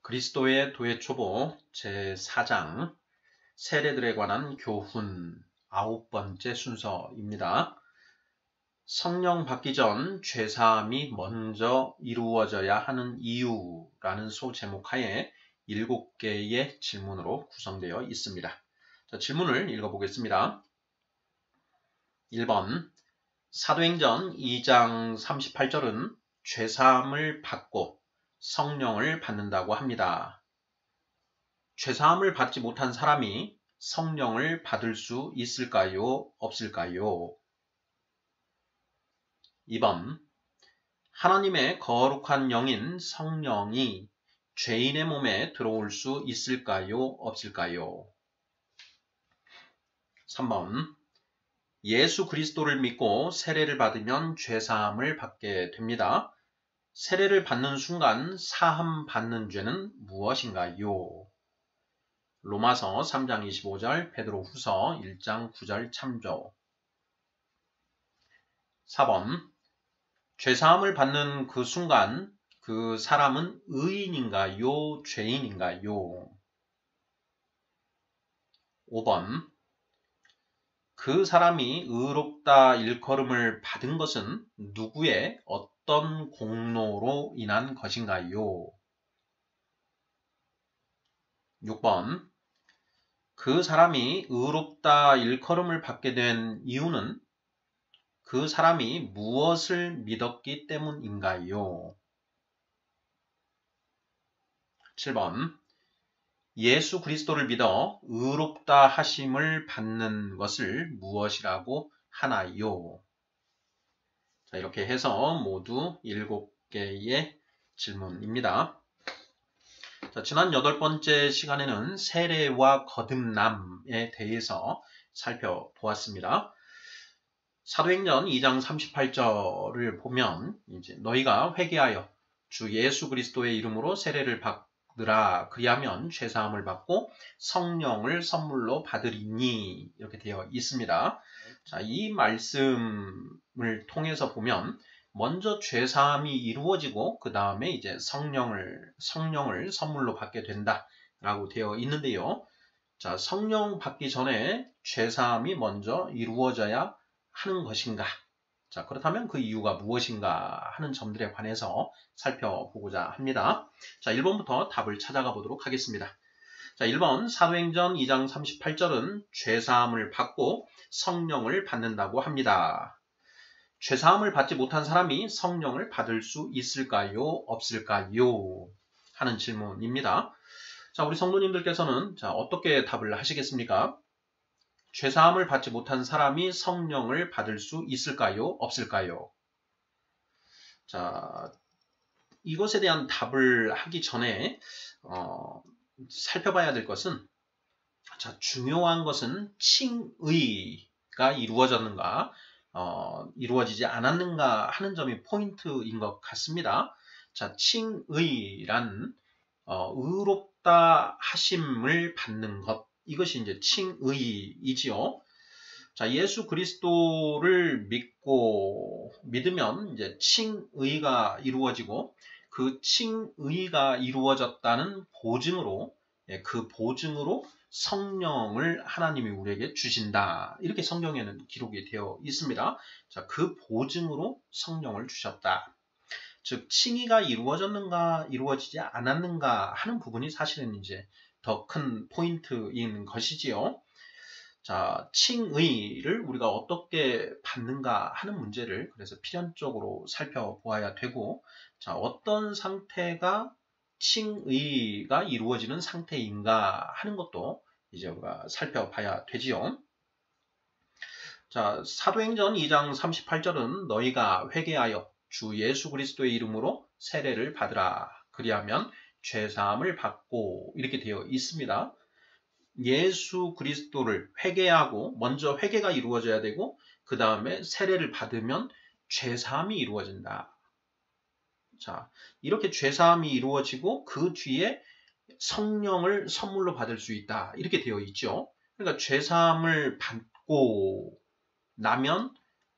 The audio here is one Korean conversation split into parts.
그리스도의 도예초보 제4장 세례들에 관한 교훈 9번째 순서입니다. 성령 받기 전 죄사함이 먼저 이루어져야 하는 이유라는 소제목하에 7개의 질문으로 구성되어 있습니다. 자, 질문을 읽어보겠습니다. 1번 사도행전 2장 38절은 죄사함을 받고 성령을 받는다고 합니다. 죄사함을 받지 못한 사람이 성령을 받을 수 있을까요? 없을까요? 2번 하나님의 거룩한 영인 성령이 죄인의 몸에 들어올 수 있을까요? 없을까요? 3번 예수 그리스도를 믿고 세례를 받으면 죄사함을 받게 됩니다. 세례를 받는 순간 사함 받는 죄는 무엇인가요? 로마서 3장 25절, 베드로후서 1장 9절 참조. 4번 죄사함을 받는 그 순간 그 사람은 의인인가요? 죄인인가요? 5번 그 사람이 의롭다 일컬음을 받은 것은 누구의 어떤 공로로 인한 것인가요? 6번 그 사람이 의롭다 일컬음을 받게 된 이유는 그 사람이 무엇을 믿었기 때문인가요? 7번 예수 그리스도를 믿어 의롭다 하심을 받는 것을 무엇이라고 하나요? 자, 이렇게 해서 모두 7개의 질문입니다. 자, 지난 8번째 시간에는 세례와 거듭남에 대해서 살펴보았습니다. 사도행전 2장 38절을 보면 이제 너희가 회개하여 주 예수 그리스도의 이름으로 세례를 받으라 그리하면 죄사함을 받고 성령을 선물로 받으리니 이렇게 되어 있습니다. 자, 이 말씀을 통해서 보면 먼저 죄사함이 이루어지고 그 다음에 이제 성령을 선물로 받게 된다라고 되어 있는데요. 자, 성령 받기 전에 죄사함이 먼저 이루어져야 하는 것인가? 자, 그렇다면 그 이유가 무엇인가 하는 점들에 관해서 살펴보고자 합니다. 자, 1번부터 답을 찾아가 보도록 하겠습니다. 자, 1번 사도행전 2장 38절은 죄사함을 받고 성령을 받는다고 합니다. 죄사함을 받지 못한 사람이 성령을 받을 수 있을까요? 없을까요? 하는 질문입니다. 자, 우리 성도님들께서는 자, 어떻게 답을 하시겠습니까? 죄사함을 받지 못한 사람이 성령을 받을 수 있을까요? 없을까요? 자, 이것에 대한 답을 하기 전에 살펴봐야 될 것은 자, 중요한 것은 칭의가 이루어졌는가 이루어지지 않았는가 하는 점이 포인트인 것 같습니다. 자, 칭의란 의롭다 하심을 받는 것 이것이 이제 칭의이지요. 자, 예수 그리스도를 믿으면 이제 칭의가 이루어지고 그 칭의가 이루어졌다는 보증으로 그 보증으로 성령을 하나님이 우리에게 주신다. 이렇게 성경에는 기록이 되어 있습니다. 자, 그 보증으로 성령을 주셨다. 즉, 칭의가 이루어졌는가, 이루어지지 않았는가 하는 부분이 사실은 이제 더 큰 포인트인 것이지요. 자, 칭의를 우리가 어떻게 받는가 하는 문제를 그래서 필연적으로 살펴보아야 되고, 자, 어떤 상태가 칭의가 이루어지는 상태인가 하는 것도 이제 우리가 살펴봐야 되지요. 자, 사도행전 2장 38절은 너희가 회개하여 주 예수 그리스도의 이름으로 세례를 받으라. 그리하면 죄사함을 받고 이렇게 되어 있습니다. 예수 그리스도를 회개하고 먼저 회개가 이루어져야 되고 그 다음에 세례를 받으면 죄사함이 이루어진다. 자, 이렇게 죄사함이 이루어지고 그 뒤에 성령을 선물로 받을 수 있다. 이렇게 되어 있죠. 그러니까 죄사함을 받고 나면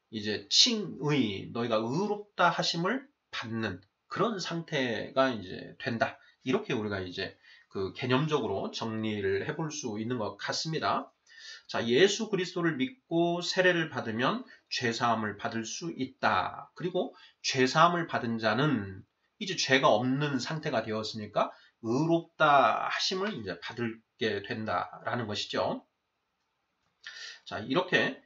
이제 칭의, 너희가 의롭다 하심을 받는 그런 상태가 이제 된다. 이렇게 우리가 이제 그 개념적으로 정리를 해볼 수 있는 것 같습니다. 자, 예수 그리스도를 믿고 세례를 받으면 죄사함을 받을 수 있다. 그리고 죄사함을 받은 자는 이제 죄가 없는 상태가 되었으니까 의롭다 하심을 이제 받게 된다라는 것이죠. 자, 이렇게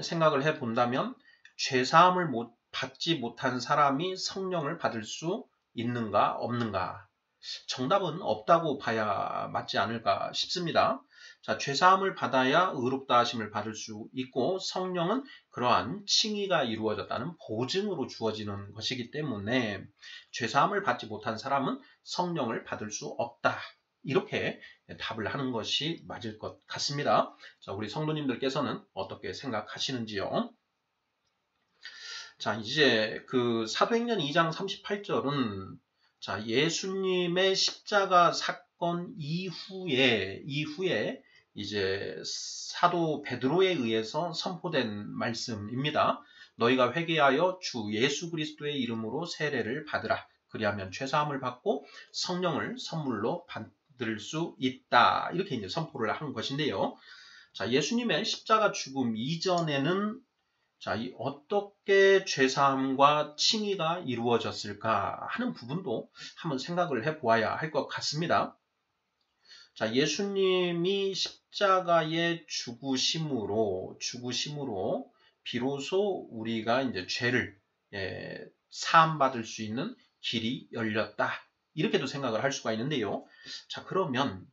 생각을 해 본다면 죄사함을 받지 못한 사람이 성령을 받을 수 있는가 없는가? 정답은 없다고 봐야 맞지 않을까 싶습니다. 자, 죄사함을 받아야 의롭다 하심을 받을 수 있고 성령은 그러한 칭의가 이루어졌다는 보증으로 주어지는 것이기 때문에 죄사함을 받지 못한 사람은 성령을 받을 수 없다. 이렇게 답을 하는 것이 맞을 것 같습니다. 자, 우리 성도님들께서는 어떻게 생각하시는지요? 자, 이제 그 사도행전 2장 38절은 자, 예수님의 십자가 사건 이후에 이제 사도 베드로에 의해서 선포된 말씀입니다. 너희가 회개하여 주 예수 그리스도의 이름으로 세례를 받으라. 그리하면 죄사함을 받고 성령을 선물로 받을 수 있다. 이렇게 이제 선포를 한 것인데요. 자, 예수님의 십자가 죽음 이전에는 자, 어떻게 죄사함과 칭의가 이루어졌을까 하는 부분도 한번 생각을 해보아야 할 것 같습니다. 자, 예수님이 십자가에 죽으심으로 비로소 우리가 이제 죄를 사함받을 수 있는 길이 열렸다. 이렇게도 생각을 할 수가 있는데요. 자, 그러면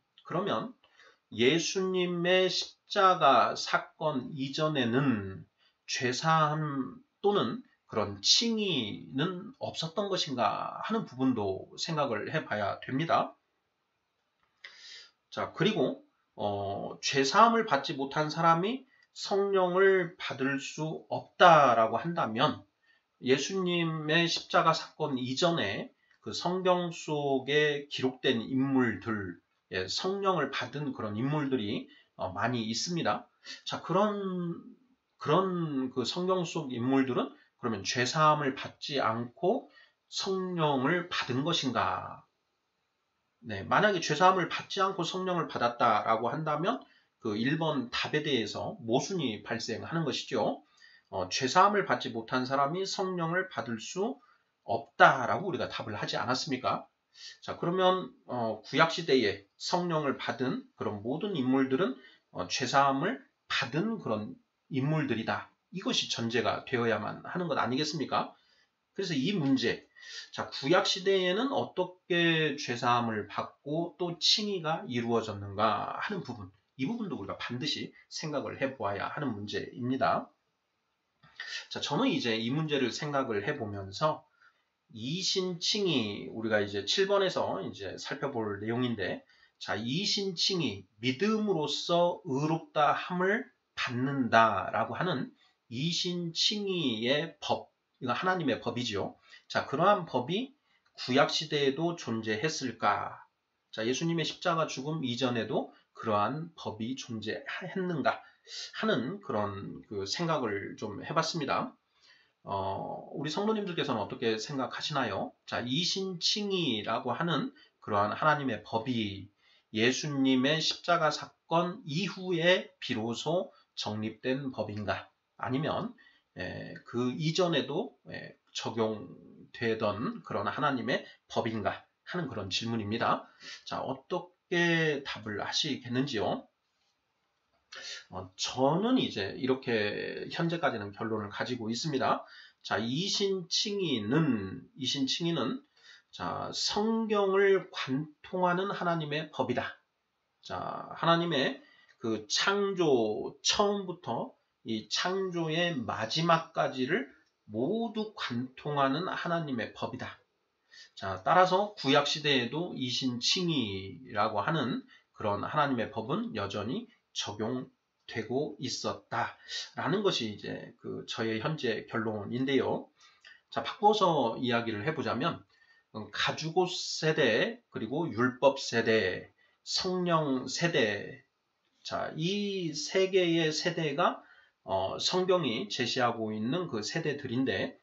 예수님의 십자가 사건 이전에는 죄사함 또는 그런 칭의는 없었던 것인가 하는 부분도 생각을 해봐야 됩니다. 자, 그리고 죄사함을 받지 못한 사람이 성령을 받을 수 없다라고 한다면 예수님의 십자가 사건 이전에 그 성경 속에 기록된 인물들, 성령을 받은 그런 인물들이 많이 있습니다. 자, 그런 그 성경 속 인물들은 그러면 죄사함을 받지 않고 성령을 받은 것인가? 네, 만약에 죄사함을 받지 않고 성령을 받았다라고 한다면 그 1번 답에 대해서 모순이 발생하는 것이죠. 죄사함을 받지 못한 사람이 성령을 받을 수 없다라고 우리가 답을 하지 않았습니까? 자, 그러면 구약시대에 성령을 받은 그런 모든 인물들은 죄사함을 받은 그런 인물들이다. 이것이 전제가 되어야만 하는 것 아니겠습니까? 그래서 이 문제, 자, 구약시대에는 어떻게 죄사함을 받고 또 칭의가 이루어졌는가 하는 부분, 이 부분도 우리가 반드시 생각을 해보아야 하는 문제입니다. 자, 저는 이제 이 문제를 생각을 해보면서 이신칭의, 우리가 이제 7번에서 이제 살펴볼 내용인데, 자, 이신칭의, 믿음으로써 의롭다 함을 받는다라고 하는 이신칭의의 법, 이거 하나님의 법이지요. 자, 그러한 법이 구약시대에도 존재했을까? 자, 예수님의 십자가 죽음 이전에도 그러한 법이 존재했는가 하는 그런 그 생각을 좀 해봤습니다. 우리 성도님들께서는 어떻게 생각하시나요? 자, 이신칭의라고 하는 그러한 하나님의 법이 예수님의 십자가 사건 이후에 비로소 정립된 법인가? 아니면 그 이전에도 적용되던 그런 하나님의 법인가? 하는 그런 질문입니다. 자, 어떻게 답을 하시겠는지요? 저는 이제 이렇게 현재까지는 결론을 가지고 있습니다. 자, 이신칭의는 자, 성경을 관통하는 하나님의 법이다. 자, 하나님의 그 창조 처음부터 이 창조의 마지막까지를 모두 관통하는 하나님의 법이다. 자, 따라서 구약 시대에도 이신칭의라고 하는 그런 하나님의 법은 여전히 적용되고 있었다라는 것이 이제 그 저의 현재 결론인데요. 자, 바꿔서 이야기를 해보자면 가주고 세대, 그리고 율법 세대, 성령 세대, 자, 이 세 개의 세대가 성경이 제시하고 있는 그 세대들인데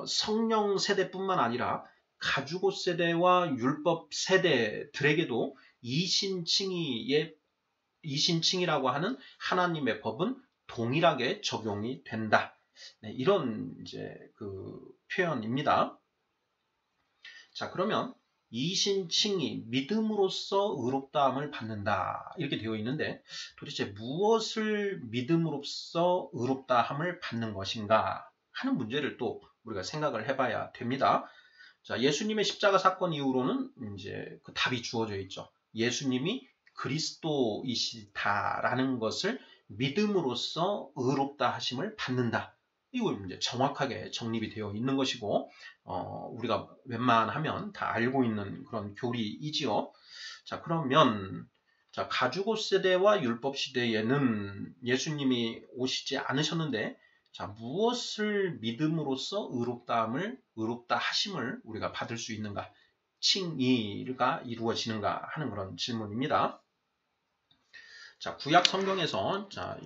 성령 세대뿐만 아니라 가죽옷 세대와 율법 세대들에게도 이신칭이라고 하는 하나님의 법은 동일하게 적용이 된다. 네, 이런 이제 그 표현입니다. 자, 그러면 이신칭이 믿음으로써 의롭다함을 받는다 이렇게 되어 있는데 도대체 무엇을 믿음으로써 의롭다함을 받는 것인가 하는 문제를 또 우리가 생각을 해봐야 됩니다. 자, 예수님의 십자가 사건 이후로는 이제 그 답이 주어져 있죠. 예수님이 그리스도이시다라는 것을 믿음으로써 의롭다 하심을 받는다. 이거 이제 정확하게 정립이 되어 있는 것이고, 우리가 웬만하면 다 알고 있는 그런 교리이지요. 자, 그러면, 자, 가죽옷 세대와 율법 시대에는 예수님이 오시지 않으셨는데, 자, 무엇을 믿음으로써 의롭다 하심을 우리가 받을 수 있는가? 칭의가 이루어지는가 하는 그런 질문입니다. 자, 구약 성경에서, 자,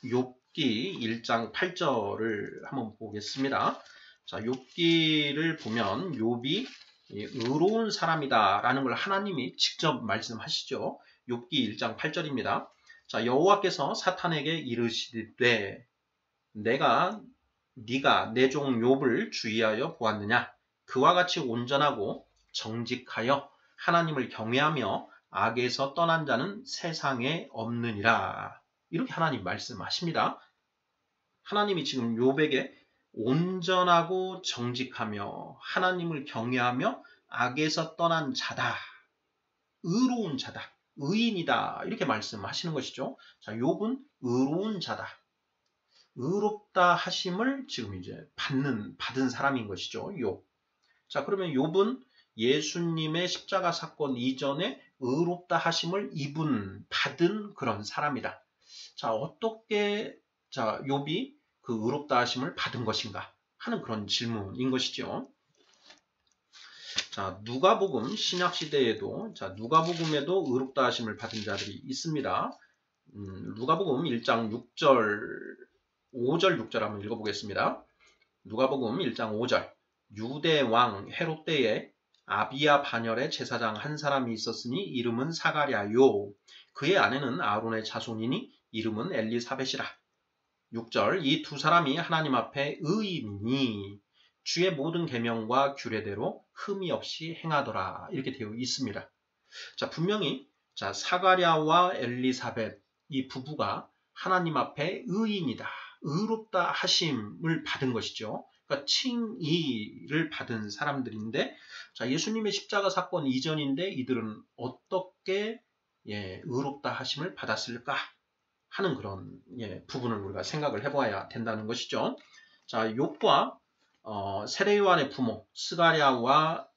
욥기 1장 8절을 한번 보겠습니다. 자, 욥기를 보면 욥이 의로운 사람이다라는 걸 하나님이 직접 말씀하시죠. 욥기 1장 8절입니다. 자, 여호와께서 사탄에게 이르시되 네가 내 종 욥을 주의하여 보았느냐? 그와 같이 온전하고 정직하여 하나님을 경외하며 악에서 떠난 자는 세상에 없느니라. 이렇게 하나님 말씀하십니다. 하나님이 지금 욥에게 온전하고 정직하며 하나님을 경외하며 악에서 떠난 자다. 의로운 자다. 의인이다. 이렇게 말씀하시는 것이죠. 자, 욥은 의로운 자다. 의롭다 하심을 지금 이제 받은 사람인 것이죠. 욥. 자, 그러면 욥은 예수님의 십자가 사건 이전에 의롭다 하심을 받은 그런 사람이다. 자, 어떻게 욥이 그 의롭다 하심을 받은 것인가 하는 그런 질문인 것이죠. 자, 누가복음 신약 시대에도 누가복음에도 의롭다 하심을 받은 자들이 있습니다. 누가복음 1장 5절 6절 한번 읽어보겠습니다. 누가복음 1장 5절 유대 왕 헤롯 때에 아비야 반열에 제사장 한 사람이 있었으니 이름은 사가랴요. 그의 아내는 아론의 자손이니 이름은 엘리사벳이라. 6절 이 두 사람이 하나님 앞에 의인이니 주의 모든 계명과 규례대로 흠이 없이 행하더라. 이렇게 되어 있습니다. 자, 분명히 사가랴와 엘리사벳 이 부부가 하나님 앞에 의인이다. 의롭다 하심을 받은 것이죠. 그러니까 칭의를 받은 사람들인데 예수님의 십자가 사건 이전인데 이들은 어떻게 의롭다 하심을 받았을까 하는 그런 부분을 우리가 생각을 해봐야 된다는 것이죠. 자, 욥과 세례요한의 부모 사가랴와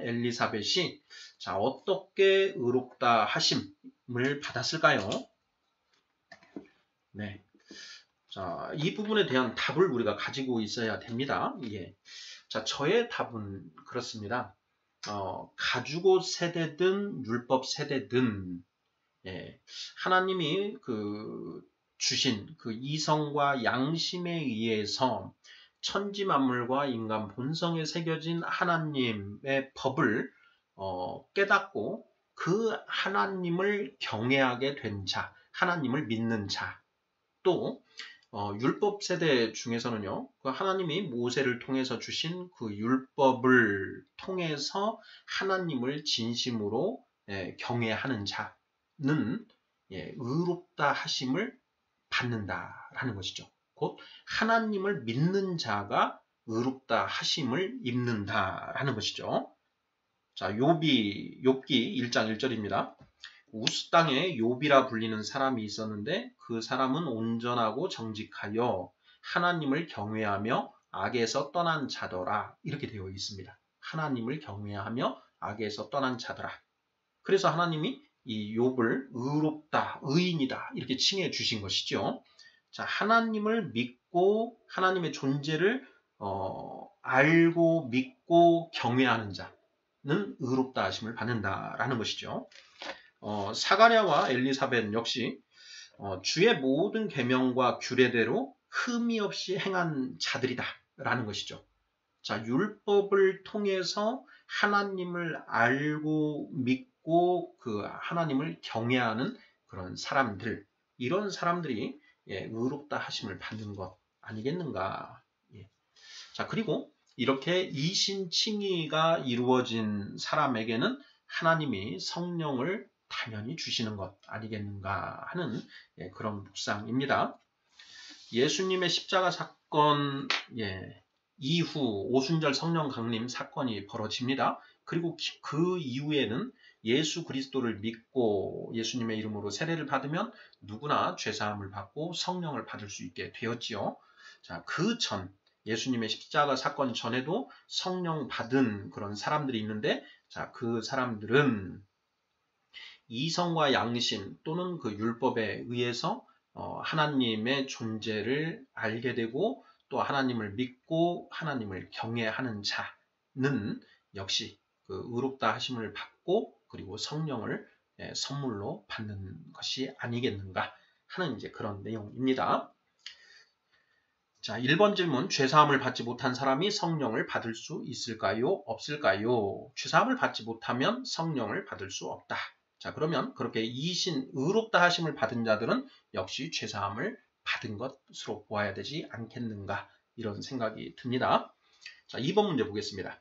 엘리사벳이 어떻게 의롭다 하심을 받았을까요? 네. 자, 이 부분에 대한 답을 우리가 가지고 있어야 됩니다. 자, 저의 답은 그렇습니다. 가죽옷 세대든 율법 세대든 하나님이 주신 그 이성과 양심에 의해서 천지 만물과 인간 본성에 새겨진 하나님의 법을 깨닫고 그 하나님을 경외하게 된 자, 하나님을 믿는 자, 또 율법 세대 중에서는요, 그 하나님이 모세를 통해서 주신 그 율법을 통해서 하나님을 진심으로 경외하는 자는 의롭다 하심을 받는다라는 것이죠. 곧 하나님을 믿는 자가 의롭다 하심을 입는다라는 것이죠. 자, 욥기 1장 1절입니다. 우스 땅에 욥이라 불리는 사람이 있었는데 그 사람은 온전하고 정직하여 하나님을 경외하며 악에서 떠난 자더라. 이렇게 되어 있습니다. 하나님을 경외하며 악에서 떠난 자더라. 그래서 하나님이 이 욥을 의롭다, 의인이다 이렇게 칭해 주신 것이죠. 자, 하나님을 믿고 하나님의 존재를 알고 믿고 경외하는 자는 의롭다 하심을 받는다라는 것이죠. 사가랴와 엘리사벳 역시 주의 모든 계명과 규례대로 흠이 없이 행한 자들이다 라는 것이죠. 자, 율법을 통해서 하나님을 알고 믿고 그 하나님을 경외하는 그런 사람들, 이런 사람들이 의롭다 하심을 받는 것 아니겠는가. 자, 그리고 이렇게 이신칭의가 이루어진 사람에게는 하나님이 성령을 당연히 주시는 것 아니겠는가 하는 그런 묵상입니다. 예수님의 십자가 사건 이후 오순절 성령 강림 사건이 벌어집니다. 그리고 그 이후에는 예수 그리스도를 믿고 예수님의 이름으로 세례를 받으면 누구나 죄사함을 받고 성령을 받을 수 있게 되었지요. 자, 그 전 예수님의 십자가 사건 전에도 성령 받은 그런 사람들이 있는데, 자, 그 사람들은 이성과 양심 또는 그 율법에 의해서 하나님의 존재를 알게 되고 또 하나님을 믿고 하나님을 경외하는 자는 역시 그 의롭다 하심을 받고 그리고 성령을 선물로 받는 것이 아니겠는가 하는 이제 그런 내용입니다. 자, 1번 질문, 죄사함을 받지 못한 사람이 성령을 받을 수 있을까요? 없을까요? 죄사함을 받지 못하면 성령을 받을 수 없다. 자, 그러면 그렇게 이신 의롭다 하심을 받은 자들은 역시 죄사함을 받은 것으로 보아야 되지 않겠는가, 이런 생각이 듭니다. 자, 2번 문제 보겠습니다.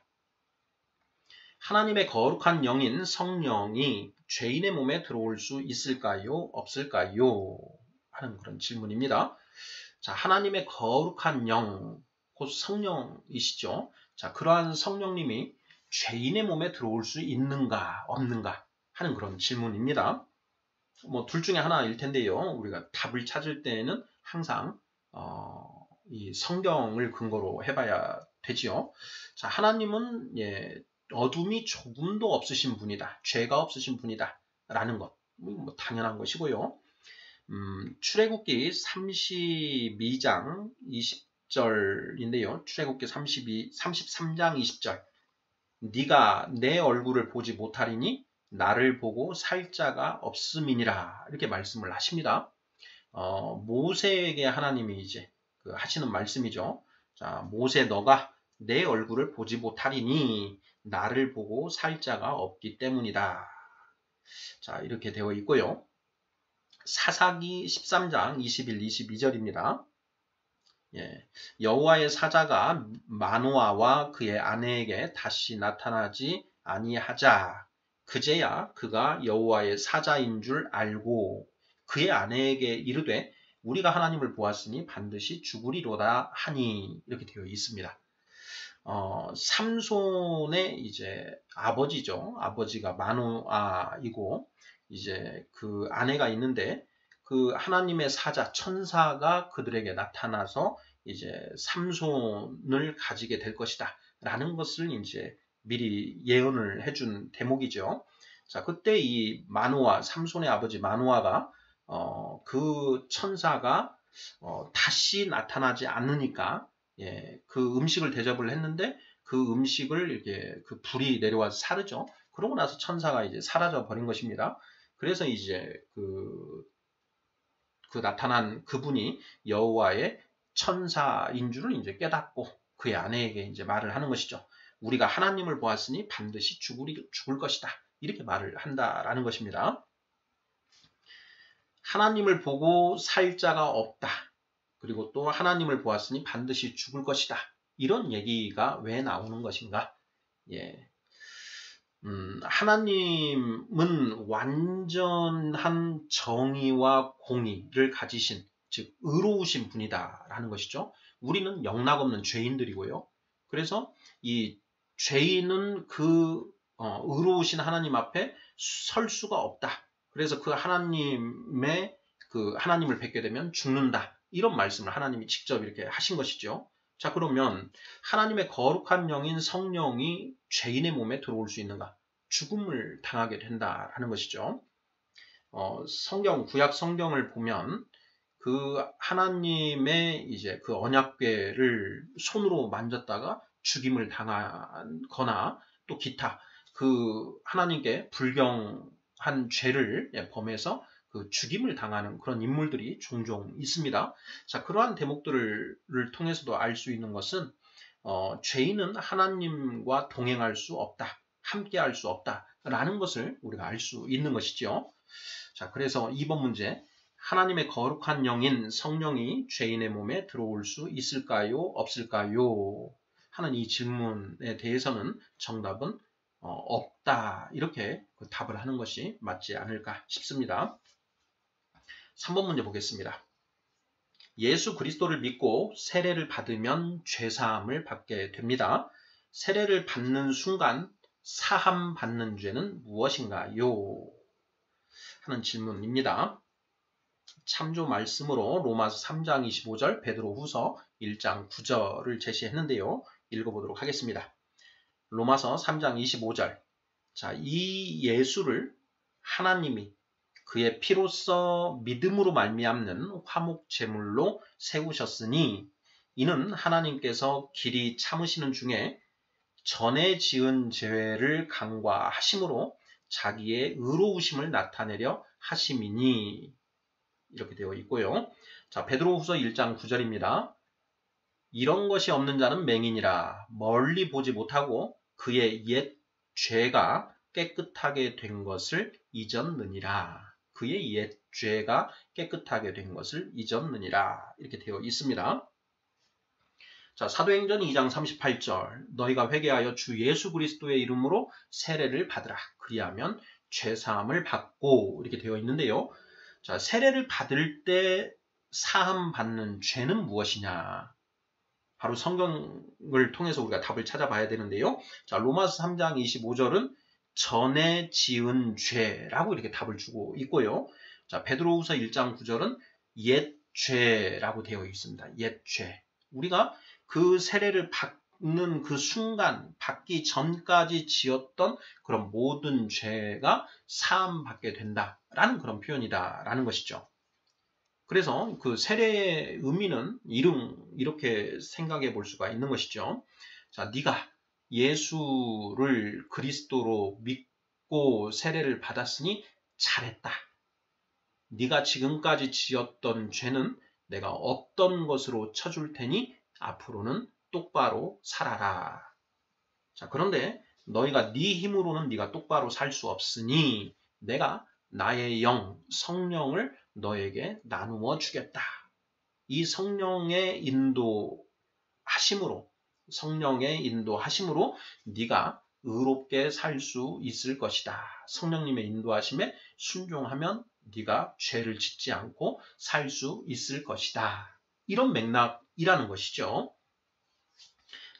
하나님의 거룩한 영인 성령이 죄인의 몸에 들어올 수 있을까요? 없을까요? 하는 그런 질문입니다. 자, 하나님의 거룩한 영, 곧 성령이시죠. 자, 그러한 성령님이 죄인의 몸에 들어올 수 있는가, 없는가 하는 그런 질문입니다. 뭐 둘 중에 하나일 텐데요. 우리가 답을 찾을 때에는 항상 이 성경을 근거로 해봐야 되지요. 자, 하나님은 어둠이 조금도 없으신 분이다. 죄가 없으신 분이다. 라는 것. 뭐 당연한 것이고요. 출애굽기 32장 20절인데요. 출애굽기 33장 20절. 네가 내 얼굴을 보지 못하리니 나를 보고 살 자가 없음이니라. 이렇게 말씀을 하십니다. 모세에게 하나님이 이제 하시는 말씀이죠. 자, 모세 너가 내 얼굴을 보지 못하리니 나를 보고 살 자가 없기 때문이다. 자, 이렇게 되어 있고요. 사사기 13장 21, 22절입니다. 여호와의 사자가 마노아와 그의 아내에게 다시 나타나지 아니하자 그제야 그가 여호와의 사자인 줄 알고 그의 아내에게 이르되 우리가 하나님을 보았으니 반드시 죽으리로다 하니, 이렇게 되어 있습니다. 삼손의 이제 아버지죠. 아버지가 마노아이고 이제 그 아내가 있는데 그 하나님의 사자 천사가 그들에게 나타나서 이제 삼손을 가지게 될 것이다 라는 것을 이제 미리 예언을 해준 대목이죠. 자, 그때 이 마노아, 삼손의 아버지 마노아가 그 천사가 다시 나타나지 않으니까 그 음식을 대접을 했는데 그 음식을 이렇게 그 불이 내려와서 사르죠. 그러고 나서 천사가 이제 사라져 버린 것입니다. 그래서 이제 그 나타난 그분이 여호와의 천사인 줄을 이제 깨닫고 그의 아내에게 이제 말을 하는 것이죠. 우리가 하나님을 보았으니 반드시 죽을 것이다. 이렇게 말을 한다라는 것입니다. 하나님을 보고 살 자가 없다. 그리고 또 하나님을 보았으니 반드시 죽을 것이다. 이런 얘기가 왜 나오는 것인가? 하나님은 완전한 정의와 공의를 가지신, 즉 의로우신 분이다라는 것이죠. 우리는 영락없는 죄인들이고요. 그래서 이 죄인은 그 의로우신 하나님 앞에 설 수가 없다. 그래서 그 하나님을 뵙게 되면 죽는다. 이런 말씀을 하나님이 직접 이렇게 하신 것이죠. 자, 그러면 하나님의 거룩한 영인 성령이 죄인의 몸에 들어올 수 있는가? 죽음을 당하게 된다라는 것이죠. 구약 성경을 보면 그 하나님의 이제 그 언약궤를 손으로 만졌다가 죽임을 당하거나 또 기타 그 하나님께 불경한 죄를 범해서 그 죽임을 당하는 그런 인물들이 종종 있습니다. 자, 그러한 대목들을 통해서도 알 수 있는 것은 죄인은 하나님과 동행할 수 없다. 함께 할 수 없다라는 것을 우리가 알 수 있는 것이죠. 자, 그래서 2번 문제. 하나님의 거룩한 영인 성령이 죄인의 몸에 들어올 수 있을까요? 없을까요? 하는 이 질문에 대해서는 정답은 없다. 이렇게 답을 하는 것이 맞지 않을까 싶습니다. 3번 문제 보겠습니다. 예수 그리스도를 믿고 세례를 받으면 죄사함을 받게 됩니다. 세례를 받는 순간 사함 받는 죄는 무엇인가요? 하는 질문입니다. 참조 말씀으로 로마서 3장 25절, 베드로후서 1장 9절을 제시했는데요. 읽어보도록 하겠습니다. 로마서 3장 25절. 자, 이 예수를 하나님이 그의 피로써 믿음으로 말미암는 화목 제물로 세우셨으니 이는 하나님께서 길이 참으시는 중에 전에 지은 죄를 간과하심으로 자기의 의로우심을 나타내려 하심이니 이렇게 되어 있고요. 자, 베드로후서 1장 9절입니다. 이런 것이 없는 자는 맹인이라 멀리 보지 못하고 그의 옛 죄가 깨끗하게 된 것을 잊었느니라. 그의 옛 죄가 깨끗하게 된 것을 잊었느니라. 이렇게 되어 있습니다. 자, 사도행전 2장 38절. 너희가 회개하여 주 예수 그리스도의 이름으로 세례를 받으라. 그리하면 죄사함을 받고 이렇게 되어 있는데요. 자, 세례를 받을 때 사함 받는 죄는 무엇이냐? 바로 성경을 통해서 우리가 답을 찾아봐야 되는데요. 자, 로마서 3장 25절은 전에 지은 죄라고 이렇게 답을 주고 있고요. 자, 베드로후서 1장 9절은 옛 죄라고 되어 있습니다. 옛 죄. 우리가 그 세례를 받는 그 순간, 받기 전까지 지었던 그런 모든 죄가 사함받게 된다라는 그런 표현이다라는 것이죠. 그래서 그 세례의 의미는 이렇게 생각해 볼 수가 있는 것이죠. 자, 네가 예수를 그리스도로 믿고 세례를 받았으니 잘했다. 네가 지금까지 지었던 죄는 내가 없던 것으로 쳐줄 테니 앞으로는 똑바로 살아라. 자, 그런데 너희가 네 힘으로는 네가 똑바로 살 수 없으니 내가 나의 영, 성령을 너에게 나누어 주겠다. 이 성령의 인도하심으로 네가 의롭게 살 수 있을 것이다. 성령님의 인도하심에 순종하면 네가 죄를 짓지 않고 살 수 있을 것이다. 이런 맥락이라는 것이죠.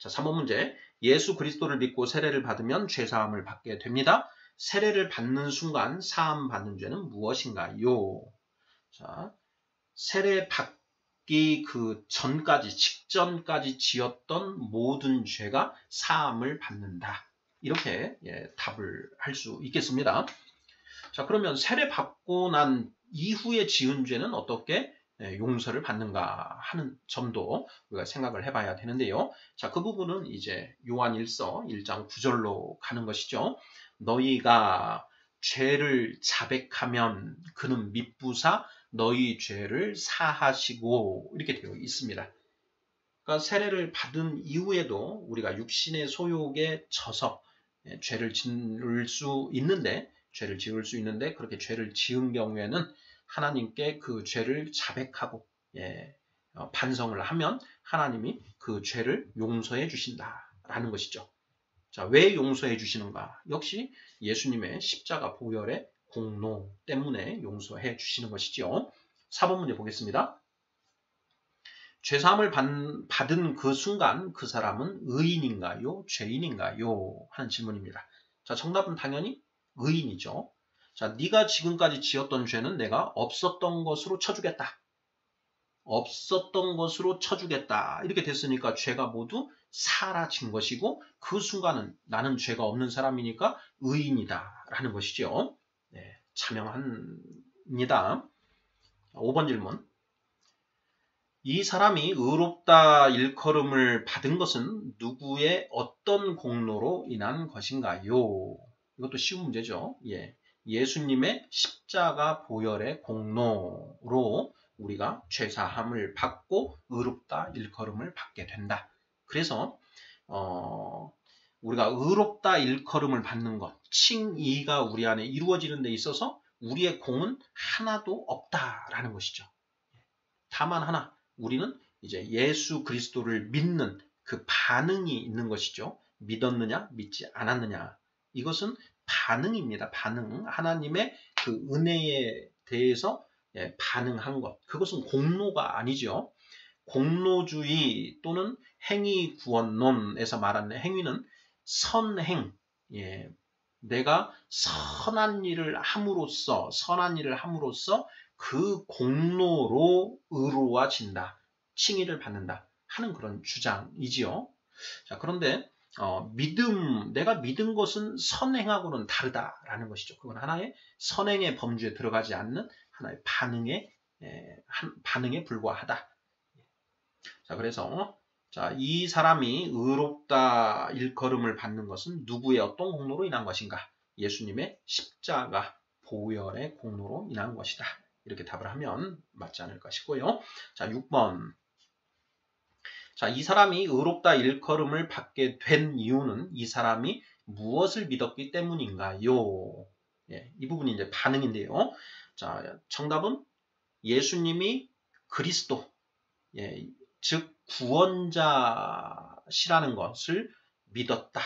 자, 3번 문제. 예수 그리스도를 믿고 세례를 받으면 죄사함을 받게 됩니다. 세례를 받는 순간 사함 받는 죄는 무엇인가요? 자, 세례 받기 그 전까지, 직전까지 지었던 모든 죄가 사함을 받는다. 이렇게 답을 할 수 있겠습니다. 자, 그러면 세례 받고 난 이후에 지은 죄는 어떻게 용서를 받는가 하는 점도 우리가 생각을 해봐야 되는데요. 자, 그 부분은 이제 요한 1서 1장 9절로 가는 것이죠. 너희가 죄를 자백하면 그는 미쁘사 너희 죄를 사하시고 이렇게 되어 있습니다. 그러니까 세례를 받은 이후에도 우리가 육신의 소욕에 져서 죄를 지을 수 있는데 그렇게 죄를 지은 경우에는 하나님께 그 죄를 자백하고 반성을 하면 하나님이 그 죄를 용서해 주신다라는 것이죠. 자, 왜 용서해 주시는가? 역시 예수님의 십자가 보혈의 공로 때문에 용서해 주시는 것이죠. 4번 문제 보겠습니다. 죄사함을 받은 그 순간 그 사람은 의인인가요? 죄인인가요? 하는 질문입니다. 자, 정답은 당연히 의인이죠. 자, 네가 지금까지 지었던 죄는 내가 없었던 것으로 쳐주겠다. 이렇게 됐으니까 죄가 모두 사라진 것이고 그 순간은 나는 죄가 없는 사람이니까 의인이다 라는 것이죠. 네, 자명합니다. 5번 질문. 이 사람이 의롭다 일컬음을 받은 것은 누구의 어떤 공로로 인한 것인가요? 이것도 쉬운 문제죠. 예수님의 십자가 보혈의 공로로 우리가 죄사함을 받고 의롭다 일컬음을 받게 된다. 그래서 우리가 의롭다 일컬음을 받는 것, 칭의가 우리 안에 이루어지는 데 있어서 우리의 공은 하나도 없다라는 것이죠. 다만 하나, 우리는 이제 예수 그리스도를 믿는 그 반응이 있는 것이죠. 믿었느냐, 믿지 않았느냐. 이것은 반응입니다. 반응. 하나님의 그 은혜에 대해서 반응한 것. 그것은 공로가 아니죠. 공로주의 또는 행위구원론에서 말하는 행위는 선행, 내가 선한 일을 함으로써 그 공로로 의로워진다, 칭의를 받는다 하는 그런 주장이지요. 자, 그런데 내가 믿은 것은 선행하고는 다르다라는 것이죠. 그건 하나의 선행의 범주에 들어가지 않는 하나의 반응에 불과하다. 자, 그래서 이 사람이 의롭다 일컬음을 받는 것은 누구의 어떤 공로로 인한 것인가? 예수님의 십자가 보혈의 공로로 인한 것이다. 이렇게 답을 하면 맞지 않을까 싶고요. 자, 6번. 자, 이 사람이 의롭다 일컬음을 받게 된 이유는 이 사람이 무엇을 믿었기 때문인가요? 이 부분이 이제 반응인데요. 자, 정답은 예수님이 그리스도, 즉 구원자시라는 것을 믿었다.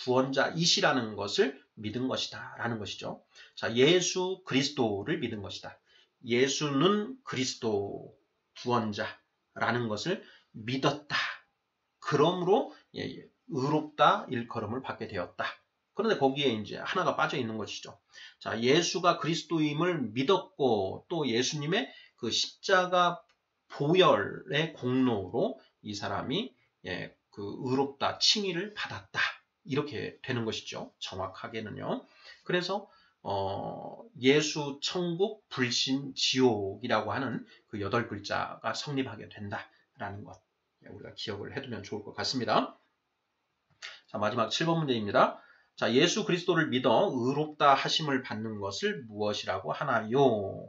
구원자이시라는 것을 믿은 것이다 라는 것이죠. 자, 예수 그리스도를 믿은 것이다. 예수는 그리스도 구원자라는 것을 믿었다. 그러므로 의롭다 일컬음을 받게 되었다. 그런데 거기에 이제 하나가 빠져 있는 것이죠. 자, 예수가 그리스도임을 믿었고 또 예수님의 그 십자가 보혈의 공로로 이 사람이 그 의롭다 칭의를 받았다. 이렇게 되는 것이죠. 정확하게는요. 그래서 예수, 천국, 불신, 지옥이라고 하는 그 8글자가 성립하게 된다라는 것 우리가 기억을 해두면 좋을 것 같습니다. 자, 마지막 7번 문제입니다. 자, 예수 그리스도를 믿어 의롭다 하심을 받는 것을 무엇이라고 하나요?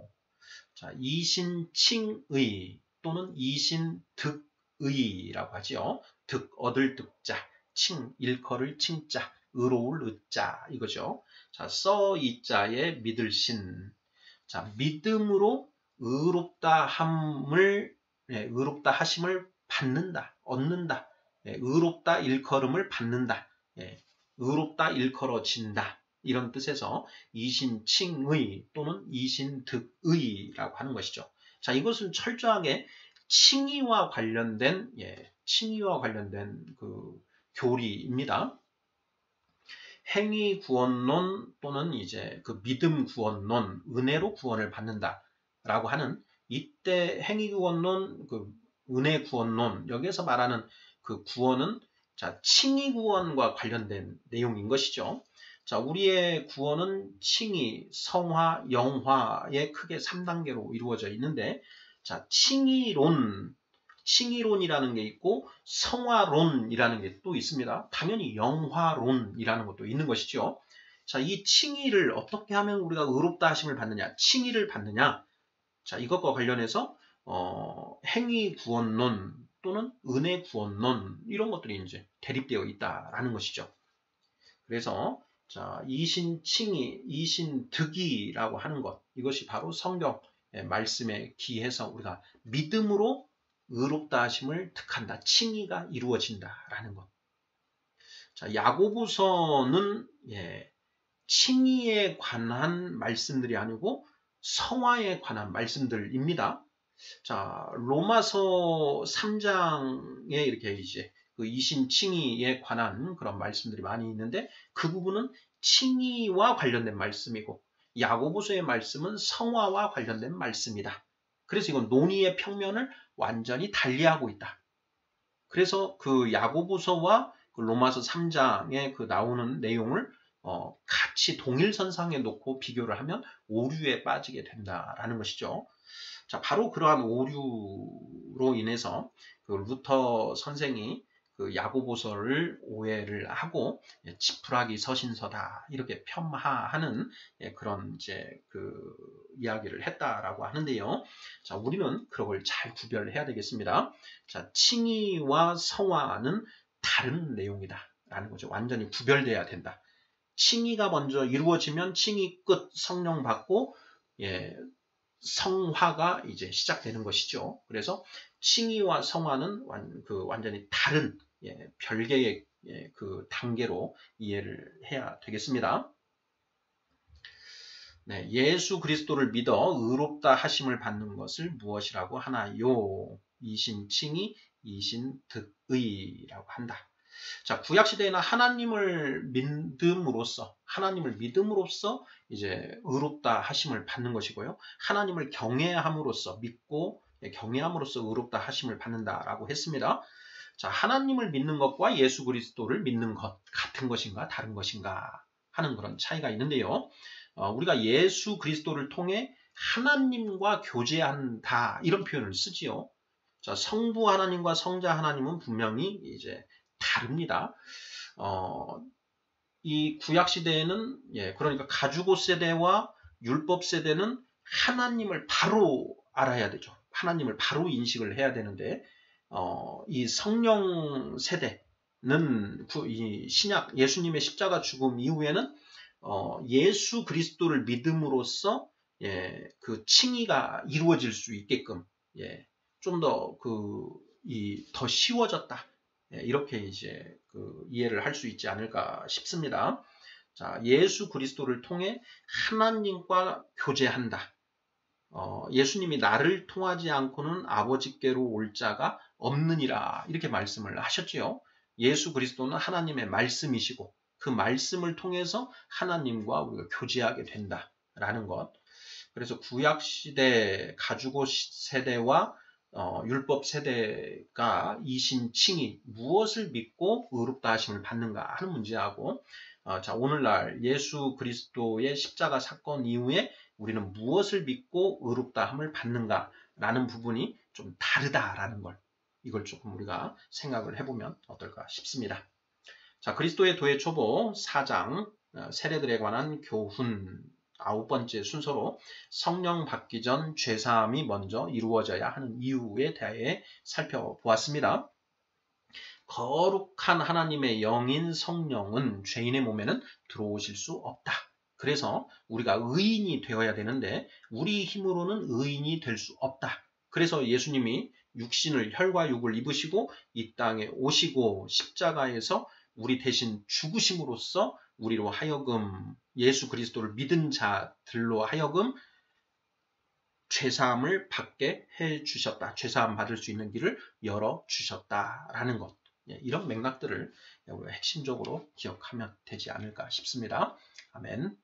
자, 이신칭의 또는 이신득의라고 하지요. 얻을 득자, 일컬을 칭자, 의로울 의자 이거죠. 자, 이자에 믿을 신. 자, 믿음으로 의롭다 하심을 받는다, 얻는다. 의롭다 일컬음을 받는다. 의롭다 일컬어진다. 이런 뜻에서 이신칭의 또는 이신득의라고 하는 것이죠. 자, 이것은 철저하게 칭의와 관련된 그 교리입니다. 행위 구원론 또는 이제 그 믿음 구원론, 은혜로 구원을 받는다라고 하는 이때 행위 구원론, 그 은혜 구원론 여기에서 말하는 그 구원은 자, 칭의 구원과 관련된 내용인 것이죠. 자, 우리의 구원은 칭의, 성화, 영화의 크게 3단계로 이루어져 있는데, 자, 칭의론이라는 게 있고, 성화론이라는 게 또 있습니다. 당연히 영화론이라는 것도 있는 것이죠. 자, 이 칭의를 어떻게 하면 우리가 의롭다 하심을 받느냐, 칭의를 받느냐, 자, 이것과 관련해서, 행위 구원론 또는 은혜 구원론, 이런 것들이 이제 대립되어 있다라는 것이죠. 그래서, 자, 이신칭의, 이신득의라고 하는 것, 이것이 바로 성경 말씀에 기해서 우리가 믿음으로 의롭다 하심을 득한다. 칭의가 이루어진다라는 것. 자, 야고보서는 칭의에 관한 말씀들이 아니고 성화에 관한 말씀들입니다. 자, 로마서 3장에 이렇게 이제 그 이신칭의에 관한 그런 말씀들이 많이 있는데 그 부분은 칭의와 관련된 말씀이고 야고보서의 말씀은 성화와 관련된 말씀이다. 그래서 이건 논의의 평면을 완전히 달리하고 있다. 그래서 그 야고보서와 그 로마서 3장에 그 나오는 내용을 같이 동일선상에 놓고 비교를 하면 오류에 빠지게 된다라는 것이죠. 자, 바로 그러한 오류로 인해서 그 루터 선생이 그 야고보서를 오해를 하고 지푸라기 서신서다 이렇게 폄하하는 그런 이제 그 이야기를 했다라고 하는데요. 자, 우리는 그걸 잘 구별해야 되겠습니다. 자, 칭의와 성화는 다른 내용이다라는 거죠. 완전히 구별돼야 된다. 칭의가 먼저 이루어지면 칭의 끝 성령 받고 성화가 이제 시작되는 것이죠. 그래서 칭의와 성화는 완전히 다른 별개의 그 단계로 이해를 해야 되겠습니다. 네, 예수 그리스도를 믿어 의롭다 하심을 받는 것을 무엇이라고 하나요? 이신 칭의, 이신 득의라고 한다. 자, 구약시대에는 하나님을 믿음으로써 이제 의롭다 하심을 받는 것이고요. 하나님을 경외함으로써 믿고 경외함으로써 의롭다 하심을 받는다라고 했습니다. 자, 하나님을 믿는 것과 예수 그리스도를 믿는 것 같은 것인가 다른 것인가 하는 그런 차이가 있는데요. 우리가 예수 그리스도를 통해 하나님과 교제한다 이런 표현을 쓰지요. 자, 성부 하나님과 성자 하나님은 분명히 이제 다릅니다. 이 구약 시대에는 그러니까 가주고 세대와 율법 세대는 하나님을 바로 알아야 되죠. 하나님을 바로 인식을 해야 되는데 이 성령 세대는 이 신약 예수님의 십자가 죽음 이후에는 예수 그리스도를 믿음으로써 그 칭의가 이루어질 수 있게끔 좀 더 더 쉬워졌다. 이렇게 이제 이해를 할 수 있지 않을까 싶습니다. 자, 예수 그리스도를 통해 하나님과 교제한다. 예수님이 나를 통하지 않고는 아버지께로 올 자가 없느니라 이렇게 말씀을 하셨지요. 예수 그리스도는 하나님의 말씀이시고 그 말씀을 통해서 하나님과 우리가 교제하게 된다라는 것. 그래서 구약시대 가주고 세대와 율법 세대가 이신칭의 무엇을 믿고 의롭다 하심을 받는가 하는 문제하고 자, 오늘날 예수 그리스도의 십자가 사건 이후에 우리는 무엇을 믿고 의롭다함을 받는가 라는 부분이 좀 다르다라는 걸 이걸 조금 우리가 생각을 해보면 어떨까 싶습니다. 자, 그리스도의 도의 초보 4장 세례들에 관한 교훈 9번째 순서로 성령 받기 전 죄사함이 먼저 이루어져야 하는 이유에 대해 살펴보았습니다. 거룩한 하나님의 영인 성령은 죄인의 몸에는 들어오실 수 없다. 그래서 우리가 의인이 되어야 되는데 우리 힘으로는 의인이 될 수 없다. 그래서 예수님이 육신을 혈과 육을 입으시고 이 땅에 오시고 십자가에서 우리 대신 죽으심으로써 우리로 하여금 예수 그리스도를 믿은 자들로 하여금 죄사함을 받게 해주셨다. 죄사함 받을 수 있는 길을 열어주셨다라는 것. 이런 맥락들을 우리가 핵심적으로 기억하면 되지 않을까 싶습니다. 아멘.